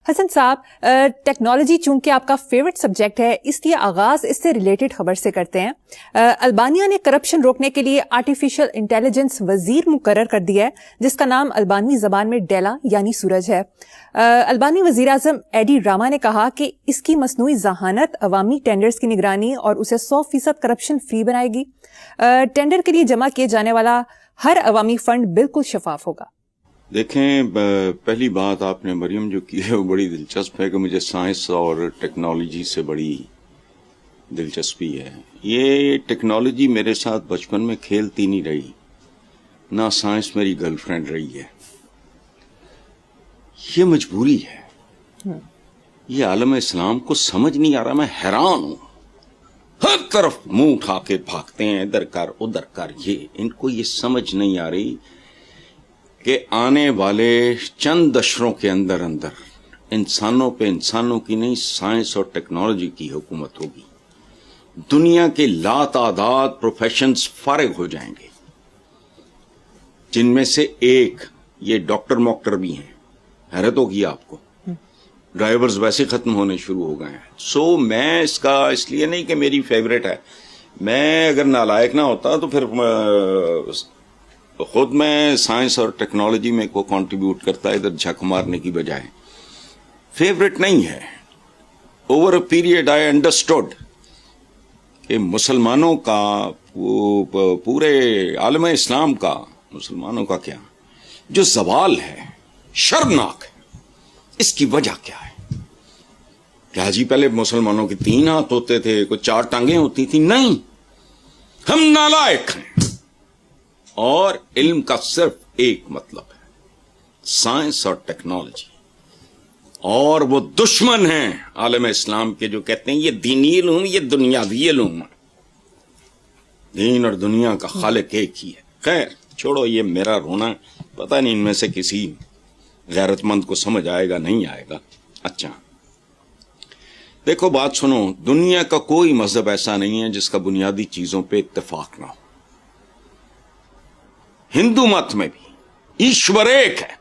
حسن صاحب، ٹیکنالوجی چونکہ آپ کا فیوریٹ سبجیکٹ ہے، اس لیے آغاز اس سے ریلیٹڈ خبر سے کرتے ہیں. البانیہ نے کرپشن روکنے کے لیے آرٹیفیشل انٹیلیجنس وزیر مقرر کر دیا ہے، جس کا نام البانوی زبان میں ڈیلا یعنی سورج ہے. البانی وزیر اعظم ایڈی راما نے کہا کہ اس کی مصنوعی ذہانت عوامی ٹینڈرز کی نگرانی اور اسے 100% کرپشن فری بنائے گی. ٹینڈر کے لیے جمع کیے جانے والا ہر عوامی فنڈ بالکل شفاف ہوگا. دیکھیں، پہلی بات آپ نے مریم جو کی ہے وہ بڑی دلچسپ ہے کہ مجھے سائنس اور ٹیکنالوجی سے بڑی دلچسپی ہے. یہ ٹیکنالوجی میرے ساتھ بچپن میں کھیلتی نہیں رہی، نہ سائنس میری گرل فرینڈ رہی ہے. یہ مجبوری ہے. یہ عالم اسلام کو سمجھ نہیں آ رہا. میں حیران ہوں، ہر طرف منہ اٹھا کے بھاگتے ہیں، ادھر کر ادھر کر. ان کو یہ سمجھ نہیں آ رہی کہ آنے والے چند اشروں کے اندر انسانوں پہ انسانوں کی نہیں، سائنس اور ٹیکنالوجی کی حکومت ہوگی. دنیا کے لاتعداد پروفیشنز فارغ ہو جائیں گے، جن میں سے ایک یہ ڈاکٹر موکٹر بھی ہیں. حیرت ہوگی آپ کو، ڈرائیورز ویسے ختم ہونے شروع ہو گئے ہیں. میں اس کا اس لیے نہیں کہ میری فیوریٹ ہے، میں اگر نالائق نہ ہوتا تو پھر خود میں سائنس اور ٹیکنالوجی میں کو کنٹریبیوٹ کرتا ہے، ادھر جھک مارنے کی بجائے. فیوریٹ نہیں ہے. Over a period I understood کہ مسلمانوں کا، پورے عالم اسلام کا، مسلمانوں کا کیا جو زوال ہے شرمناک ہے. اس کی وجہ کیا ہے؟ کیا جی پہلے مسلمانوں کے 3 ہاتھ ہوتے تھے، کوئی 4 ٹانگیں ہوتی تھی؟ نہیں، ہم نالائق ہیں. اور علم کا صرف ایک مطلب ہے، سائنس اور ٹیکنالوجی. اور وہ دشمن ہیں عالم اسلام کے جو کہتے ہیں یہ دینی علوم، یہ دنیاوی علوم. دین اور دنیا کا خالق ایک ہی ہے. خیر چھوڑو، یہ میرا رونا پتہ نہیں ان میں سے کسی غیرت مند کو سمجھ آئے گا نہیں آئے گا. اچھا دیکھو، بات سنو. دنیا کا کوئی مذہب ایسا نہیں ہے جس کا بنیادی چیزوں پہ اتفاق نہ ہو. ہندو مت میں بھی ایشور ایک ہے،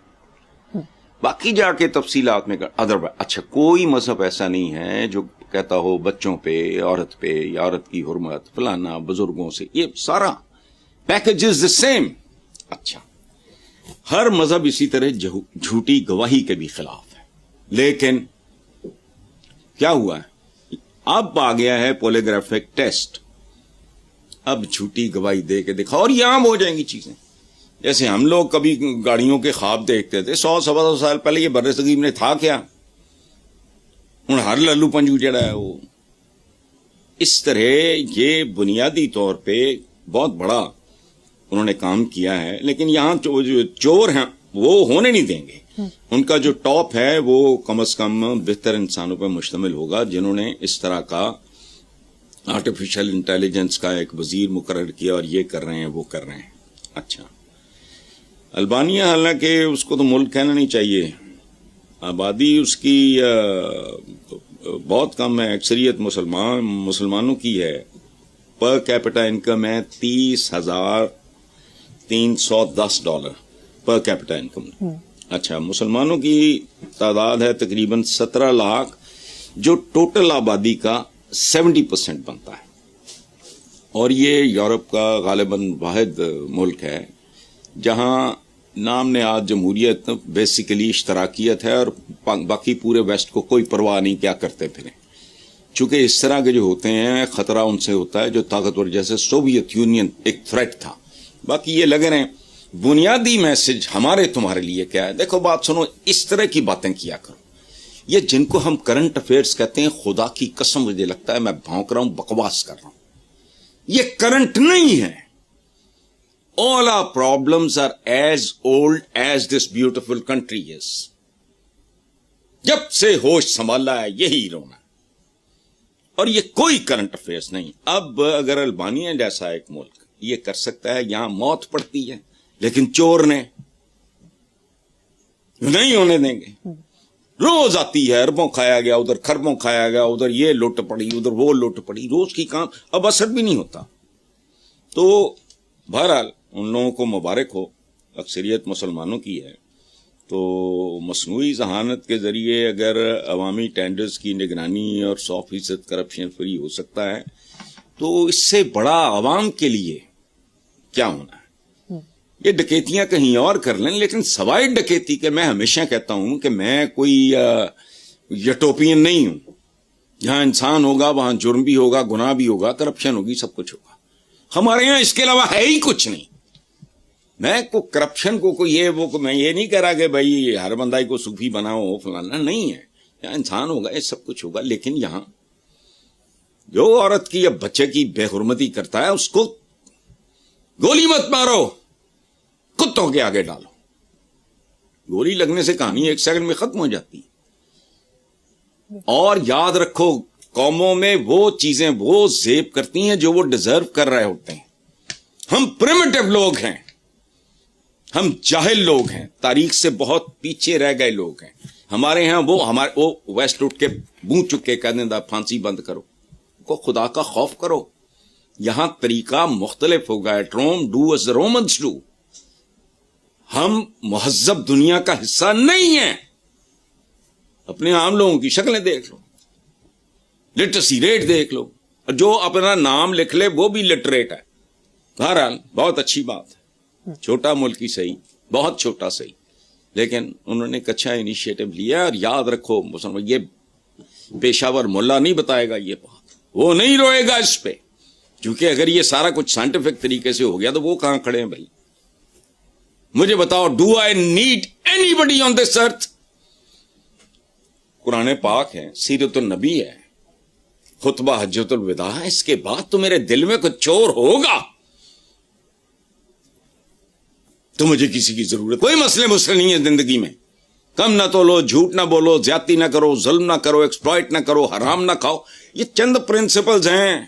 باقی جا کے تفصیلات میں ادروائز. اچھا، کوئی مذہب ایسا نہیں ہے جو کہتا ہو بچوں پہ، عورت پہ، یا عورت کی حرمت، فلانا، بزرگوں سے، یہ سارا پیکج از دا سیم. اچھا، ہر مذہب اسی طرح جھوٹی گواہی کے بھی خلاف ہے. لیکن کیا ہوا ہے، اب آ گیا ہے پولیگرافک ٹیسٹ. اب جھوٹی گواہی دے کے دکھا اور یہ عام ہو جائیں گی چیزیں. جیسے ہم لوگ کبھی گاڑیوں کے خواب دیکھتے تھے 100-125 سال پہلے، یہ بر صغیر میں تھا کیا؟ ہوں ہر للو پنجو جڑا ہے وہ. اس طرح یہ بنیادی طور پہ بہت بڑا انہوں نے کام کیا ہے. لیکن یہاں جو چور ہیں وہ ہونے نہیں دیں گے. ان کا جو ٹاپ ہے وہ کم از کم بہتر انسانوں پہ مشتمل ہوگا، جنہوں نے اس طرح کا آرٹیفیشل انٹیلیجنس کا ایک وزیر مقرر کیا اور یہ کر رہے ہیں وہ کر رہے ہیں. اچھا، البانیہ حالانکہ اس کو تو ملک کہنا نہیں چاہیے، آبادی اس کی بہت کم ہے، اکثریت مسلمانوں کی ہے. پر کیپٹا انکم ہے $30,310 پر کیپٹا انکم. اچھا، مسلمانوں کی تعداد ہے تقریباً 17 لاکھ، جو ٹوٹل آبادی کا 70% بنتا ہے. اور یہ یورپ کا غالباً واحد ملک ہے جہاں نام نہاد جمہوریت بیسیکلی اشتراکیت ہے، اور باقی پورے ویسٹ کو کوئی پرواہ نہیں کیا کرتے پھریں. چونکہ اس طرح کے جو ہوتے ہیں خطرہ ان سے ہوتا ہے جو طاقتور، جیسے سوویت یونین ایک تھریٹ تھا. باقی یہ لگے رہے. بنیادی میسج ہمارے تمہارے لیے کیا ہے؟ دیکھو بات سنو، اس طرح کی باتیں کیا کرو. یہ جن کو ہم کرنٹ افیئرز کہتے ہیں، خدا کی قسم مجھے لگتا ہے میں بھونک رہا ہوں، بکواس کر رہا ہوں. یہ کرنٹ نہیں ہے. All our problems are as old as this beautiful country is. جب سے ہوش سنبھالا ہے یہی رونا، اور یہ کوئی کرنٹ افیئرس نہیں. اب اگر البانیہ جیسا ایک ملک یہ کر سکتا ہے، یہاں موت پڑتی ہے لیکن چور نے نہیں ہونے دیں گے. روز آتی ہے، اربوں کھایا گیا، ادھر کھربوں کھایا گیا، ادھر یہ لوٹ پڑی، ادھر وہ لوٹ پڑی، روز کی کام. اب اثر بھی نہیں ہوتا. تو بہرحال ان لوگوں کو مبارک ہو، اکثریت مسلمانوں کی ہے. تو مصنوعی ذہانت کے ذریعے اگر عوامی ٹینڈرز کی نگرانی اور 100% کرپشن فری ہو سکتا ہے تو اس سے بڑا عوام کے لیے کیا ہونا ہے. یہ ڈکیتیاں کہیں اور کر لیں، لیکن سوائے ڈکیتی کے میں ہمیشہ کہتا ہوں کہ میں کوئی یوٹوپین نہیں ہوں. جہاں انسان ہوگا وہاں جرم بھی ہوگا، گناہ بھی ہوگا، کرپشن ہوگی، سب کچھ ہوگا. ہمارے یہاں اس کے علاوہ ہے ہی کچھ نہیں. میں کو کرپشن کو میں یہ نہیں کہہ رہا کہ بھائی ہر بندہ کو صوفی بناؤ فلانا، نہیں ہے. یہاں انسان ہوگا، یہ سب کچھ ہوگا، لیکن یہاں جو عورت کی یا بچے کی بے حرمتی کرتا ہے اس کو گولی مت مارو، کتوں کے آگے ڈالو. گولی لگنے سے کہانی 1 سیکنڈ میں ختم ہو جاتی ہے. اور یاد رکھو قوموں میں وہ چیزیں وہ زیب کرتی ہیں جو وہ ڈیزرو کر رہے ہوتے ہیں. ہم پریمیٹو لوگ ہیں، ہم جاہل لوگ ہیں، تاریخ سے بہت پیچھے رہ گئے لوگ ہیں. ہمارے ہاں وہ ویسٹ اٹھ کے منہ چک کے کہہ دیں پھانسی بند کرو، کو خدا کا خوف کرو. یہاں طریقہ مختلف ہوگا. At Rome do as the Romans do. ہم مہذب دنیا کا حصہ نہیں ہیں. اپنے عام لوگوں کی شکلیں دیکھ لو، لٹریسی ریٹ دیکھ لو، اور جو اپنا نام لکھ لے وہ بھی لٹریٹ ہے. بہرحال بہت اچھی بات ہے، چھوٹا ملک ہی صحیح، بہت چھوٹا صحیح، لیکن انہوں نے ایک اچھا انیشیٹو لیا. اور یاد رکھو یہ پیشاور ملا نہیں بتائے گا یہ بات، وہ نہیں روئے گا اس پہ، کیونکہ اگر یہ سارا کچھ سائنٹیفک طریقے سے ہو گیا تو وہ کہاں کھڑے ہیں بھائی؟ مجھے بتاؤ، ڈو آئی نیڈ اینی بڈی آن دس ارتھ؟ قرآن پاک ہے، سیرت النبی ہے، خطبہ حجۃ الوداع ہے، اس کے بعد تو میرے دل میں کچھ چور ہوگا تو مجھے کسی کی ضرورت. کوئی مسئلے نہیں ہے زندگی میں. کم نہ تولو، جھوٹ نہ بولو، زیادتی نہ کرو، ظلم نہ کرو، ایکسپلائٹ نہ کرو، حرام نہ کھاؤ. یہ چند پرنسپلز ہیں.